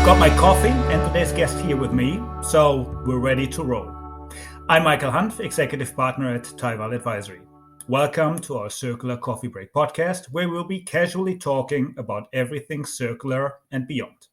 Got my coffee and today's guest here with me, so we're ready to roll. I'm Michael Hanf, Executive Partner at Taival Advisory. Welcome to our Circular Coffee Break podcast, where we'll be casually talking about everything circular and beyond.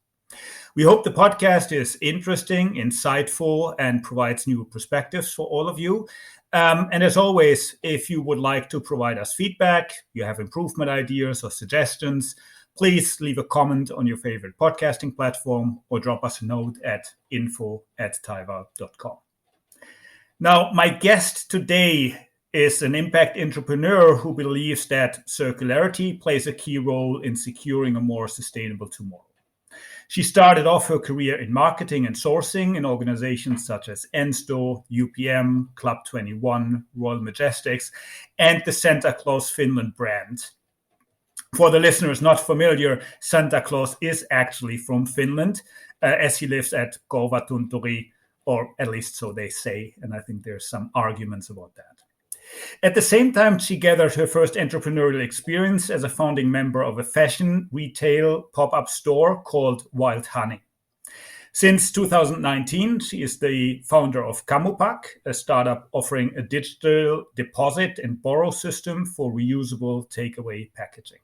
We hope the podcast is interesting, insightful, and provides new perspectives for all of you. And as always, if you would like to provide us feedback, you have improvement ideas or suggestions, please leave a comment on your favorite podcasting platform or drop us a note at info@taival.com. Now, my guest today is an impact entrepreneur who believes that circularity plays a key role in securing a more sustainable tomorrow. She started off her career in marketing and sourcing in organizations such as Ensto, UPM, Club 21, Royal Majestics, and the Santa Claus Finland brand. For the listeners not familiar, Santa Claus is actually from Finland, as he lives at Korvatunturi, or at least so they say, and I think there's some arguments about that. At the same time, she gathered her first entrepreneurial experience as a founding member of a fashion retail pop-up store called Wild Honey. Since 2019, she is the founder of Kamupak, a startup offering a digital deposit and borrow system for reusable takeaway packaging.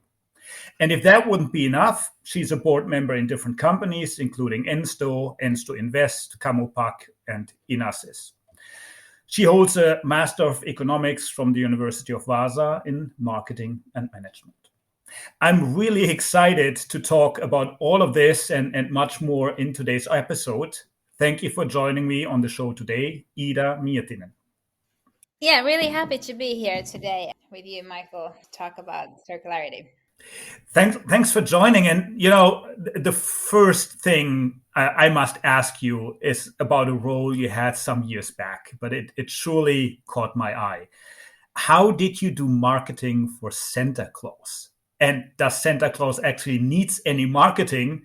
And if that wouldn't be enough, she's a board member in different companies, including Ensto, Ensto Invest, Kamupak, and Inasys. She holds a Master of Economics from the University of Vasa in Marketing and Management. I'm really excited to talk about all of this and much more in today's episode. Thank you for joining me on the show today, Iida Miettinen. Yeah, really happy to be here today with you, Michael, to talk about circularity. Thanks for joining. And, the first thing I must ask you is about a role you had some years back, but it surely caught my eye. How did you do marketing for Santa Claus? And does Santa Claus actually needs any marketing?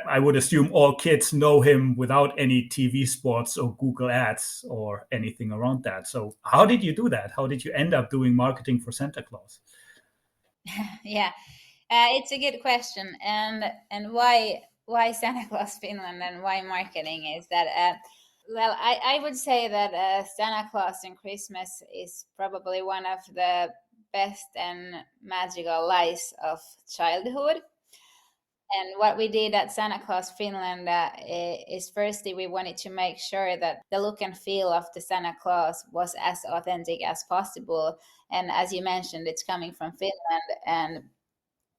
I would assume all kids know him without any TV spots or Google ads or anything around that. So how did you do that? How did you end up doing marketing for Santa Claus? Yeah, it's a good question, and why Santa Claus Finland and why marketing is that. I would say that Santa Claus and Christmas is probably one of the best and magical lies of childhood. And what we did at Santa Claus Finland is firstly, we wanted to make sure that the look and feel of the Santa Claus was as authentic as possible. And as you mentioned, it's coming from Finland. And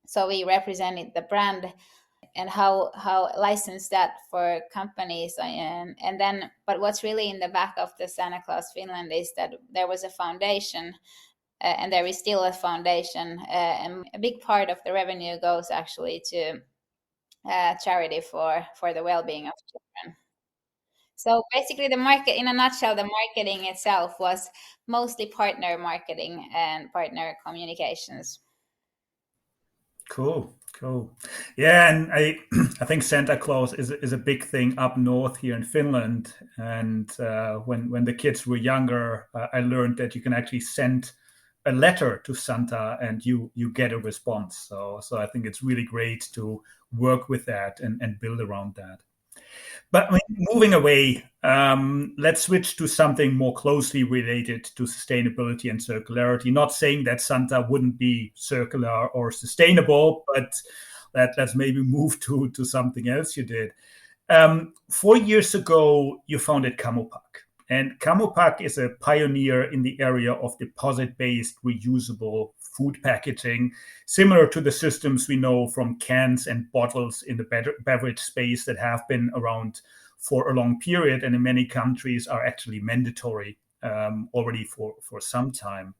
so we represented the brand and how license that for companies. And then, but what's really in the back of the Santa Claus Finland is that there was a foundation and there is still a foundation. And a big part of the revenue goes actually to charity for the well-being of children. So basically, the market, in a nutshell, the marketing itself was mostly partner marketing and partner communications. Cool. Yeah, and I think Santa Claus is a big thing up north here in Finland. And when the kids were younger, I learned that you can actually send a letter to Santa and you get a response. So I think it's really great to work with that and build around that. But moving away, let's switch to something more closely related to sustainability and circularity. Not saying that Santa wouldn't be circular or sustainable, but let's maybe move to something else you did. 4 years ago, you founded Kamupak. And Kamupak is a pioneer in the area of deposit-based reusable food packaging, similar to the systems we know from cans and bottles in the beverage space that have been around for a long period and in many countries are actually mandatory already for some time.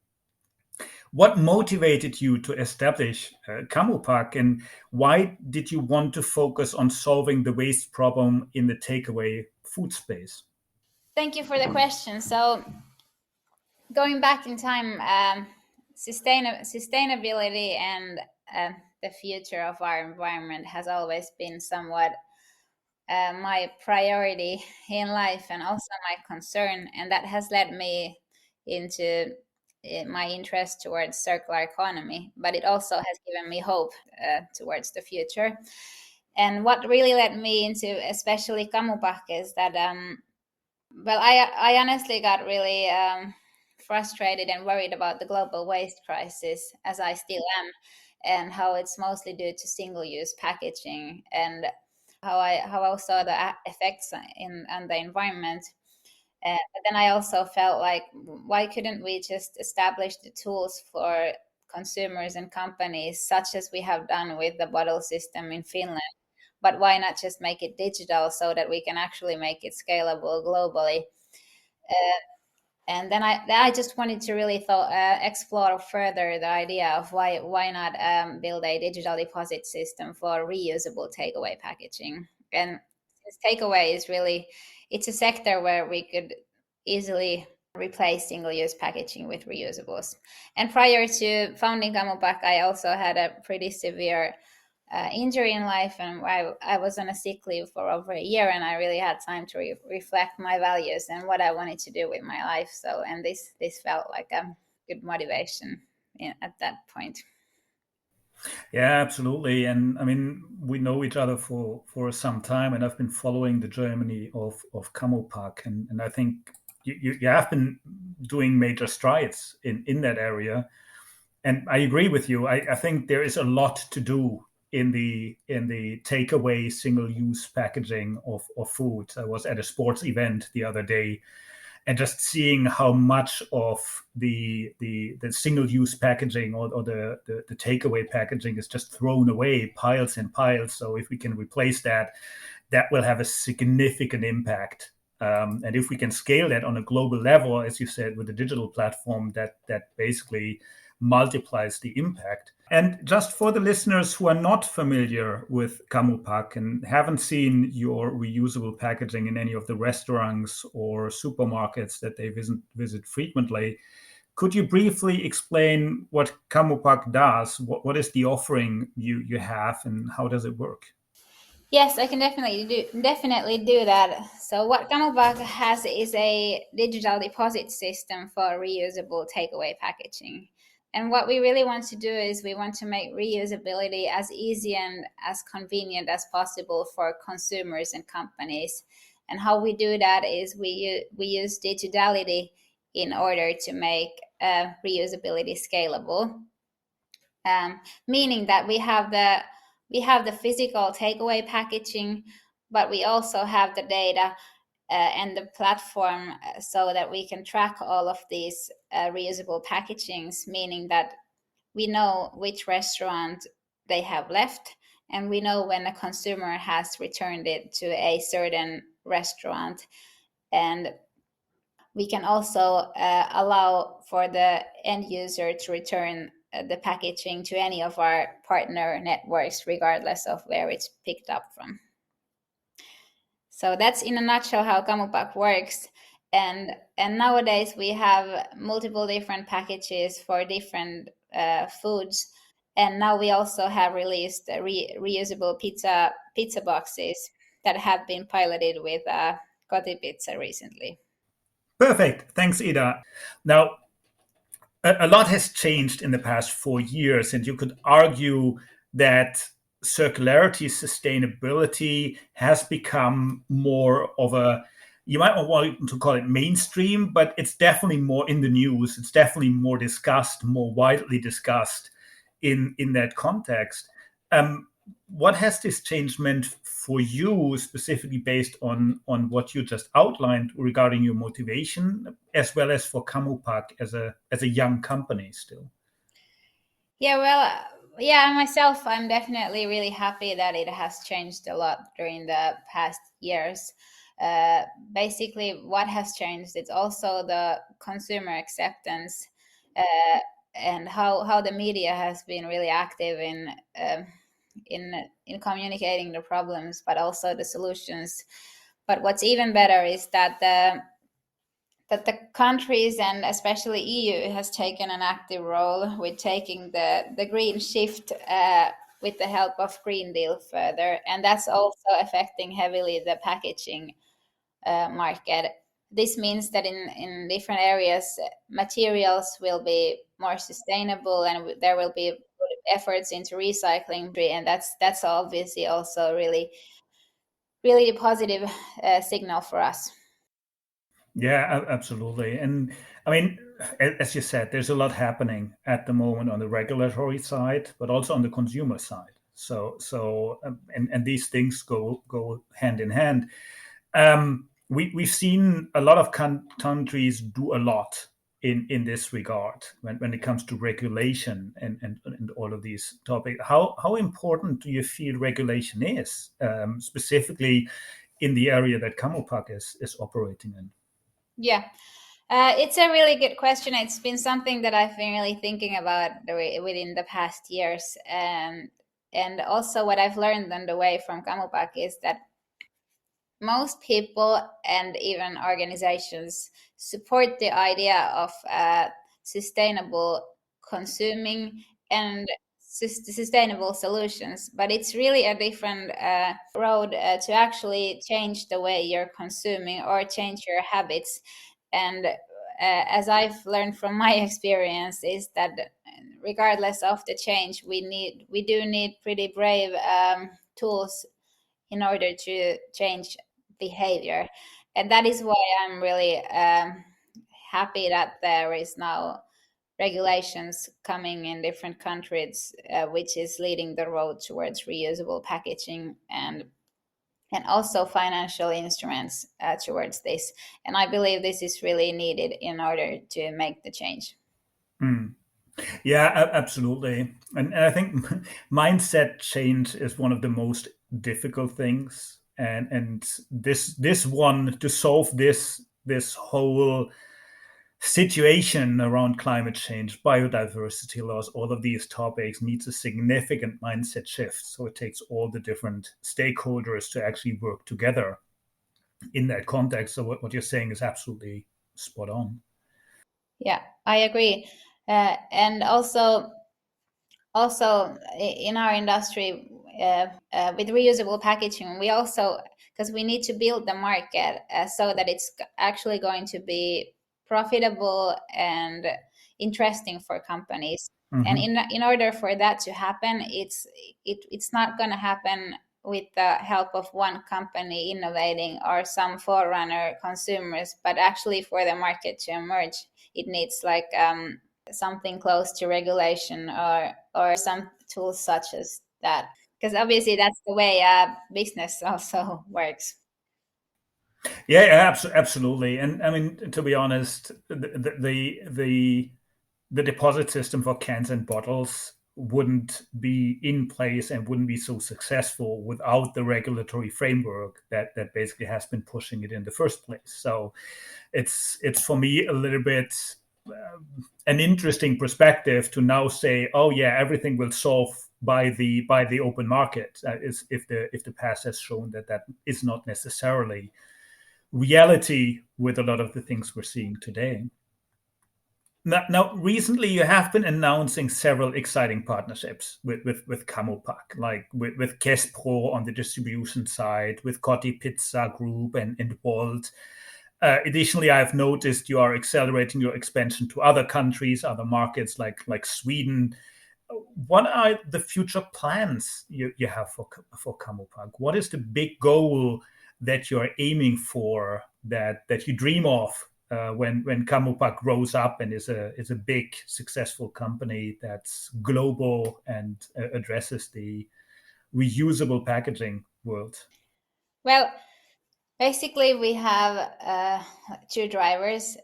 What motivated you to establish Kamupak, and why did you want to focus on solving the waste problem in the takeaway food space? Thank you for the question. So going back in time, sustainability and the future of our environment has always been somewhat my priority in life and also my concern. And that has led me into my interest towards circular economy, but it also has given me hope towards the future. And what really led me into especially Kamupak is that, I honestly got really frustrated and worried about the global waste crisis, as I still am, and how it's mostly due to single-use packaging, and how I saw the effects on the environment. But then I also felt like, why couldn't we just establish the tools for consumers and companies, such as we have done with the bottle system in Finland? But why not just make it digital so that we can actually make it scalable globally? And then I just wanted to really explore further the idea of why not build a digital deposit system for reusable takeaway packaging. And since takeaway is really, it's a sector where we could easily replace single-use packaging with reusables. And prior to founding Kamupak, I also had a pretty severe injury in life, and I was on a sick leave for over a year, and I really had time to reflect my values and what I wanted to do with my life. So, and this felt like a good motivation at that point. Yeah, absolutely. And I mean, we know each other for some time, and I've been following the journey of Kamupak, and I think you have been doing major strides in that area. And I agree with you. I think there is a lot to do in the takeaway single use packaging of food. I was at a sports event the other day, and just seeing how much of the single use packaging or the takeaway packaging is just thrown away, piles and piles. So if we can replace that, that will have a significant impact. And if we can scale that on a global level, as you said, with a digital platform, that basically multiplies the impact. And just for the listeners who are not familiar with Kamupak and haven't seen your reusable packaging in any of the restaurants or supermarkets that they visit frequently, could you briefly explain what Kamupak does? What is the offering you have, and how does it work? Yes, I can definitely do that. So what Kamupak has is a digital deposit system for reusable takeaway packaging. And what we really want to do is we want to make reusability as easy and as convenient as possible for consumers and companies. And how we do that is we use digitality in order to make reusability scalable. Meaning that we have the physical takeaway packaging, but we also have the data and the platform so that we can track all of these reusable packagings, meaning that we know which restaurant they have left, and we know when a consumer has returned it to a certain restaurant. And we can also allow for the end user to return the packaging to any of our partner networks, regardless of where it's picked up from. So that's in a nutshell how Kamupak works. And nowadays we have multiple different packages for different foods. And now we also have released reusable pizza boxes that have been piloted with Kotipizza recently. Perfect. Thanks, Iida. Now, a lot has changed in the past 4 years, and you could argue that circularity, sustainability has become more of a, you might not want to call it mainstream, but it's definitely more in the news. It's definitely more discussed, more widely discussed in that context. What has this change meant for you, specifically based on what you just outlined regarding your motivation, as well as for Kamupak as a young company still? Yeah, well, yeah, myself, I'm definitely really happy that it has changed a lot during the past years. Basically, what has changed, it's also the consumer acceptance, and how the media has been really active in communicating the problems, but also the solutions. But what's even better is that the countries and especially EU has taken an active role with taking the green shift with the help of Green Deal further, and that's also affecting heavily the packaging market. This means that in different areas, materials will be more sustainable, and there will be efforts into recycling, and that's obviously also really a positive signal for us. Yeah, absolutely. And I mean, as you said, there's a lot happening at the moment on the regulatory side, but also on the consumer side. And these things go hand in hand. We've seen a lot of countries do a lot in this regard when it comes to regulation and all of these topics. How important do you feel regulation is, specifically in the area that Kamupak is operating in? Yeah, it's a really good question. It's been something that I've been really thinking about within the past years. And also what I've learned on the way from Kamupak is that most people and even organizations support the idea of sustainable consuming and sustainable solutions, but it's really a different road to actually change the way you're consuming or change your habits. And as I've learned from my experience is that regardless of the change, we do need pretty brave tools in order to change behavior. And that is why I'm really happy that there is now regulations coming in different countries, which is leading the road towards reusable packaging and also financial instruments towards this. And I believe this is really needed in order to make the change. Mm. Yeah, absolutely. And I think mindset change is one of the most difficult things. And this one to solve this whole situation around climate change, biodiversity loss, all of these topics needs a significant mindset shift. So it takes all the different stakeholders to actually work together in that context. So what you're saying is absolutely spot on. Yeah, I agree. And also in our industry with reusable packaging, we also, because we need to build the market so that it's actually going to be profitable and interesting for companies. And in order for that to happen, it's not going to happen with the help of one company innovating or some forerunner consumers, but actually for the market to emerge, it needs like something close to regulation or some tools such as that, because obviously that's the way business also works. Yeah, absolutely. And I mean, to be honest, the deposit system for cans and bottles wouldn't be in place and wouldn't be so successful without the regulatory framework that basically has been pushing it in the first place. So it's for me a little bit an interesting perspective to now say, oh yeah, everything will solve by the open market. Is if the past has shown that is not necessarily reality with a lot of the things we're seeing today. Now, recently you have been announcing several exciting partnerships with Kamupak, like with Kesko on the distribution side, with Kotipizza Group and Bolt. Additionally, I've noticed you are accelerating your expansion to other countries, other markets like Sweden. What are the future plans you have for Kamupak? What is the big goal that you're aiming for, that you dream of when Kamupak grows up and is a big successful company that's global and addresses the reusable packaging world? Well, basically we have two drivers.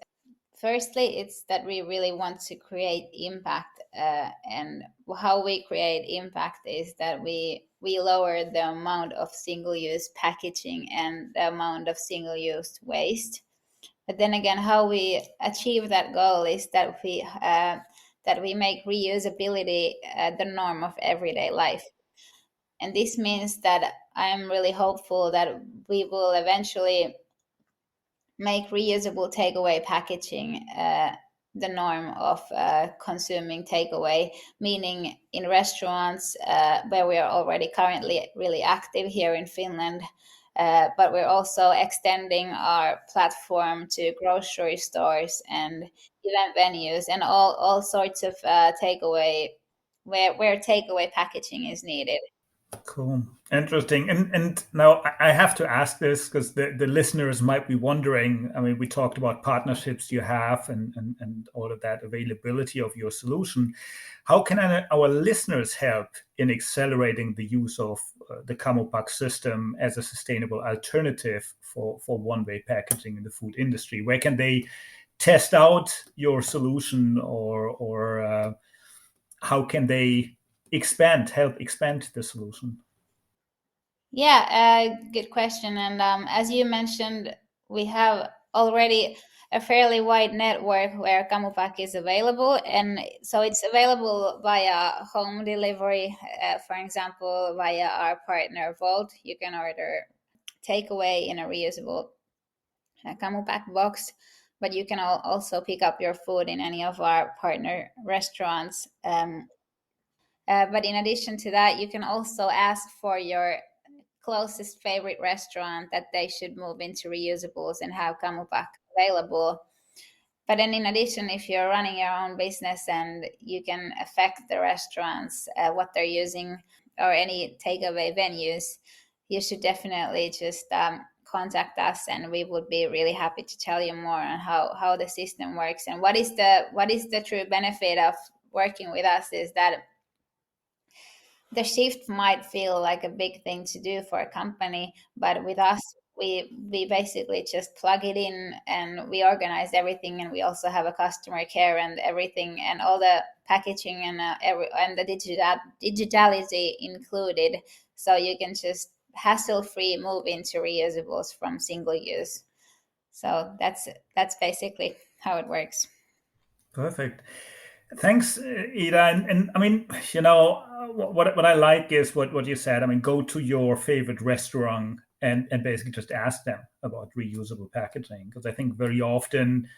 Firstly, it's that we really want to create impact, and how we create impact is that we lower the amount of single-use packaging and the amount of single-use waste. But then again, how we achieve that goal is that we make reusability the norm of everyday life. And this means that I'm really hopeful that we will eventually make reusable takeaway packaging the norm of consuming takeaway, meaning in restaurants where we are already currently really active here in Finland, but we're also extending our platform to grocery stores and event venues and all sorts of takeaway where takeaway packaging is needed. Cool. Interesting. And now I have to ask this because the listeners might be wondering. I mean, we talked about partnerships you have and all of that availability of your solution. How can our listeners help in accelerating the use of the Kamupak system as a sustainable alternative for one-way packaging in the food industry? Where can they test out your solution or how can they help expand the solution? Yeah, good question. And as you mentioned, we have already a fairly wide network where Kamupak is available, and so it's available via home delivery. For example, via our partner Volt, you can order takeaway in a reusable Kamupak box, but you can also pick up your food in any of our partner restaurants. But in addition to that, you can also ask for your closest favorite restaurant that they should move into reusables and have Kamupak available. But then in addition, if you're running your own business and you can affect the restaurants, what they're using, or any takeaway venues, you should definitely just contact us, and we would be really happy to tell you more on how the system works. And what is the true benefit of working with us is that the shift might feel like a big thing to do for a company, but with us, we basically just plug it in and we organize everything, and we also have a customer care and everything, and all the packaging and and the digitality included, so you can just hassle-free move into reusables from single use. So that's basically how it works. Perfect. Thanks, Iida. And I mean, what I like is what you said. I mean, go to your favorite restaurant and basically just ask them about reusable packaging, because I think very often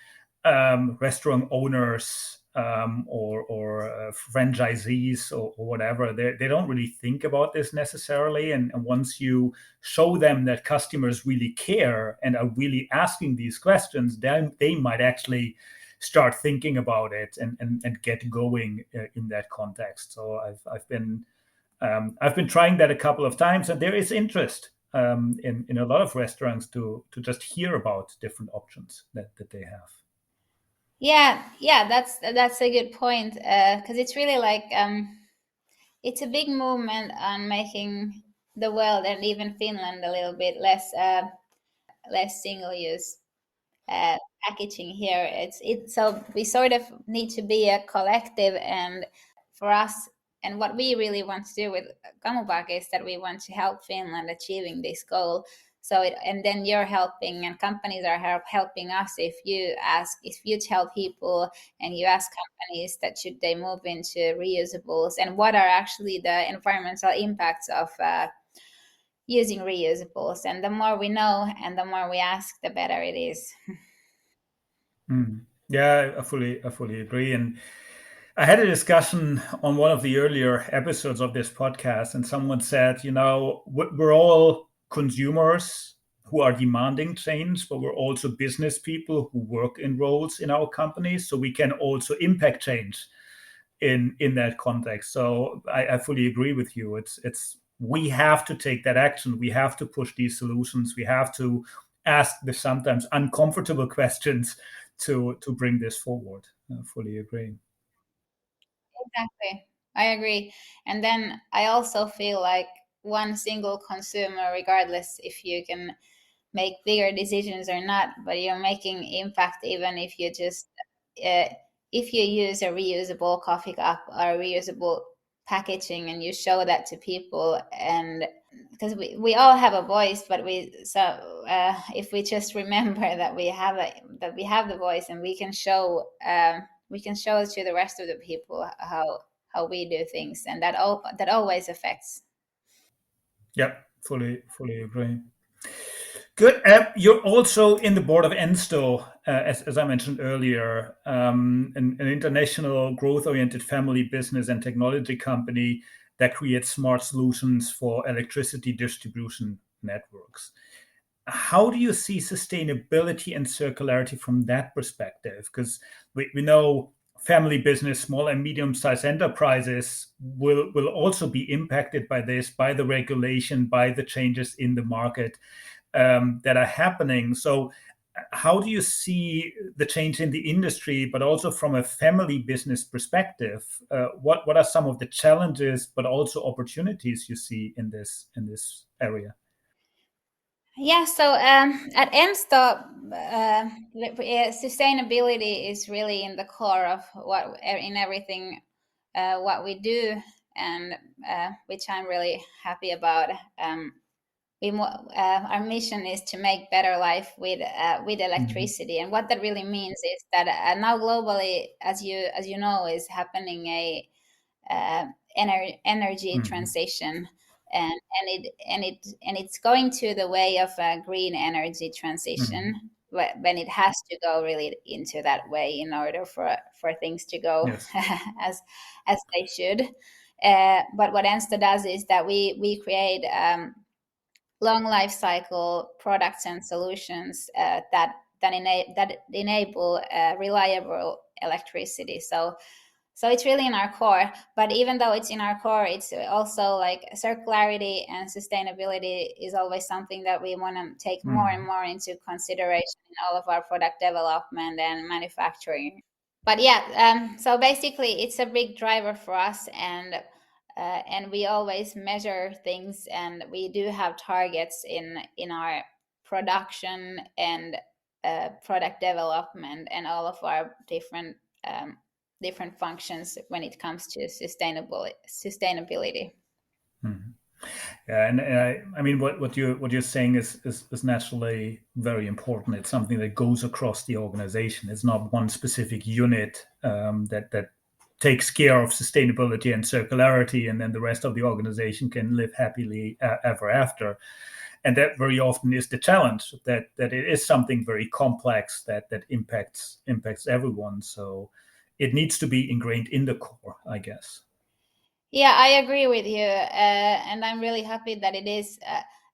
restaurant owners or franchisees or whatever, they don't really think about this necessarily. And once you show them that customers really care and are really asking these questions, then they might actually start thinking about it and get going in that context. So I've been trying that a couple of times, and there is interest in a lot of restaurants to just hear about different options that they have. Yeah, that's a good point, because it's really like it's a big movement on making the world and even Finland a little bit less single use packaging here. It's so we sort of need to be a collective, and for us, and what we really want to do with Kamupak is that we want to help Finland achieving this goal. So and then you're helping, and companies are helping us. If you tell people and you ask companies that should they move into reusables, and what are actually the environmental impacts of using reusables, and the more we know and the more we ask, the better it is. Yeah, I fully agree. And I had a discussion on one of the earlier episodes of this podcast, and someone said, we're all consumers who are demanding change, but we're also business people who work in roles in our companies, so we can also impact change in that context. So I fully agree with you. It's we have to take that action. We have to push these solutions. We have to ask the sometimes uncomfortable questions to bring this forward. I fully agree. Exactly. I agree. And then I also feel like one single consumer, regardless if you can make bigger decisions or not, but you're making impact even if you just uh, if you use a reusable coffee cup or reusable packaging and you show that to people, and because we all have a voice, but if we just remember that we have the voice, and we can show it to the rest of the people how we do things, and that always affects. Yeah, fully agree. Good. You're also in the board of Ensto, as I mentioned earlier, an international growth-oriented family business and technology company that creates smart solutions for electricity distribution networks. How do you see sustainability and circularity from that perspective? Because we know family business, small and medium-sized enterprises will also be impacted by this, by the regulation, by the changes in the market that are happening. So how do you see the change in the industry, but also from a family business perspective? What are some of the challenges, but also opportunities you see in this area? Yeah, so at Ensto, sustainability is really in the core of what in everything what we do, and which I'm really happy about. Our mission is to make better life with electricity, and what that really means is that now globally, as you know, is happening a energy transition, and it's going to the way of a green energy transition, when it has to go really into that way in order for things to go as they should. But what Ensta does is that we create long life cycle products and solutions that enable reliable electricity. So it's really in our core, but even though it's in our core, it's also like circularity and sustainability is always something that we want to take more and more into consideration in all of our product development and manufacturing. But yeah, so basically it's a big driver for us, and we always measure things, and we do have targets in our production and product development and all of our different functions when it comes to sustainability. Yeah, and I mean, what you're saying is naturally very important. It's something that goes across the organization. It's not one specific unit that takes care of sustainability and circularity, and then the rest of the organization can live happily ever after. And that very often is the challenge, that it is something very complex that impacts everyone. So it needs to be ingrained in the core, I guess. Yeah, I agree with you, and I'm really happy that it is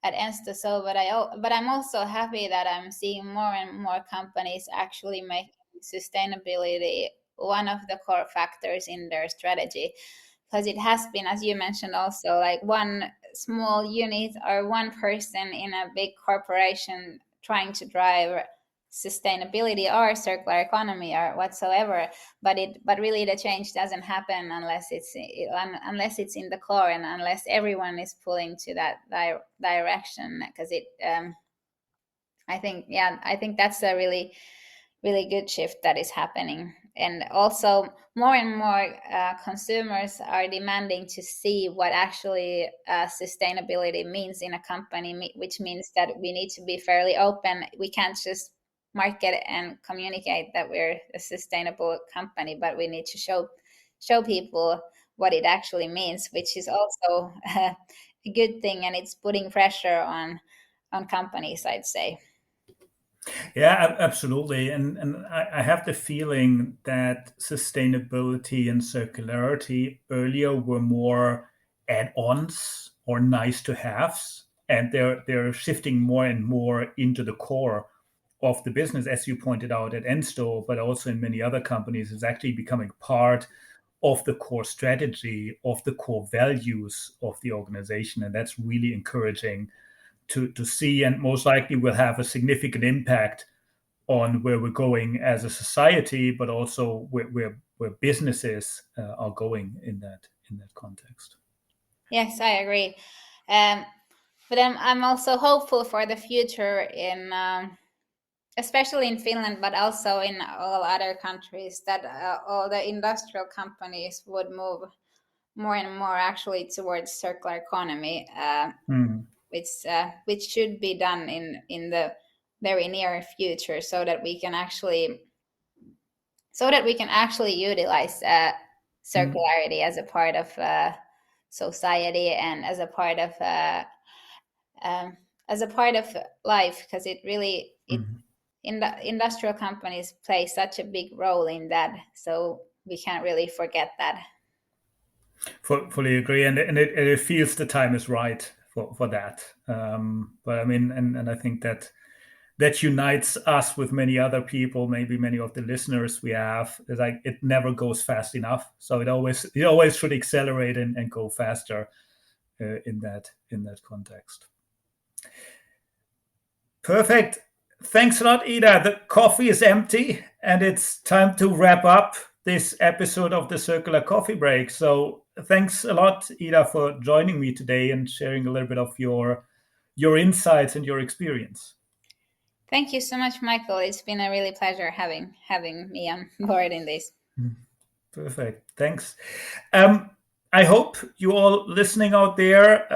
at Ensta. So, but I'm also happy that I'm seeing more and more companies actually making sustainability one of the core factors in their strategy, because it has been, as you mentioned, also like one small unit or one person in a big corporation trying to drive sustainability or circular economy or whatsoever, but really the change doesn't happen unless it's in the core, and unless everyone is pulling to that direction, because I think that's a really really good shift that is happening. And also more and more consumers are demanding to see what actually sustainability means in a company, which means that we need to be fairly open. We can't just market and communicate that we're a sustainable company, but we need to show people what it actually means, which is also a good thing, and it's putting pressure on companies, I'd say. Yeah, absolutely. And I have the feeling that sustainability and circularity earlier were more add-ons or nice to haves, and they're shifting more and more into the core of the business, as you pointed out at Ensto, but also in many other companies. It's actually becoming part of the core strategy, of the core values of the organization, and that's really encouraging to see, and most likely will have a significant impact on where we're going as a society, but also where businesses are going in that context. Yes, I agree. But I'm also hopeful for the future in especially in Finland, but also in all other countries, that all the industrial companies would move more and more actually towards circular economy, which should be done in the very near future, so that we can actually utilize circularity as a part of society, and as a part of life, because it really in the industrial companies play such a big role in that, so we can't really forget that. Fully agree, and it feels the time is right for that. But I mean, and I think that that unites us with many other people, maybe many of the listeners we have. It's like it never goes fast enough, so it always should accelerate and go faster in that context. Perfect. Thanks a lot, Iida. The coffee is empty, and it's time to wrap up this episode of the Circular Coffee Break. So thanks a lot, Iida, for joining me today and sharing a little bit of your insights and your experience. Thank you so much, Michael. It's been a really pleasure having me on board in this. Perfect. Thanks. I hope you all listening out there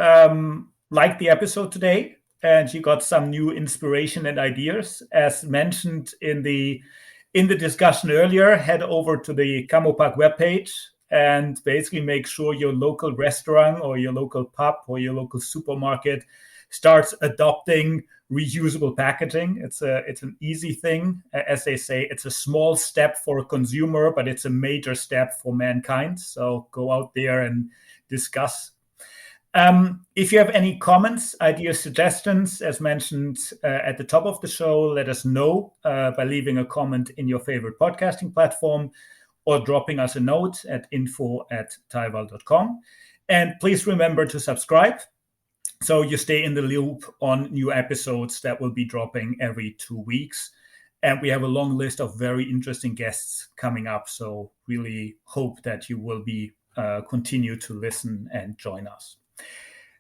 liked the episode today and you got some new inspiration and ideas. As mentioned in the discussion earlier, head over to the Kamupak webpage and basically make sure your local restaurant or your local pub or your local supermarket starts adopting reusable packaging. It's an easy thing. As they say, it's a small step for a consumer, but it's a major step for mankind. So go out there and discuss. If you have any comments, ideas, suggestions, as mentioned at the top of the show, let us know by leaving a comment in your favorite podcasting platform or dropping us a note at info@taival.com. And please remember to subscribe so you stay in the loop on new episodes that will be dropping every 2 weeks. And we have a long list of very interesting guests coming up. So really hope that you will be continue to listen and join us.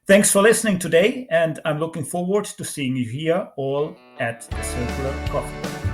Thanks for listening today. And I'm looking forward to seeing you here all at the Circular Coffee.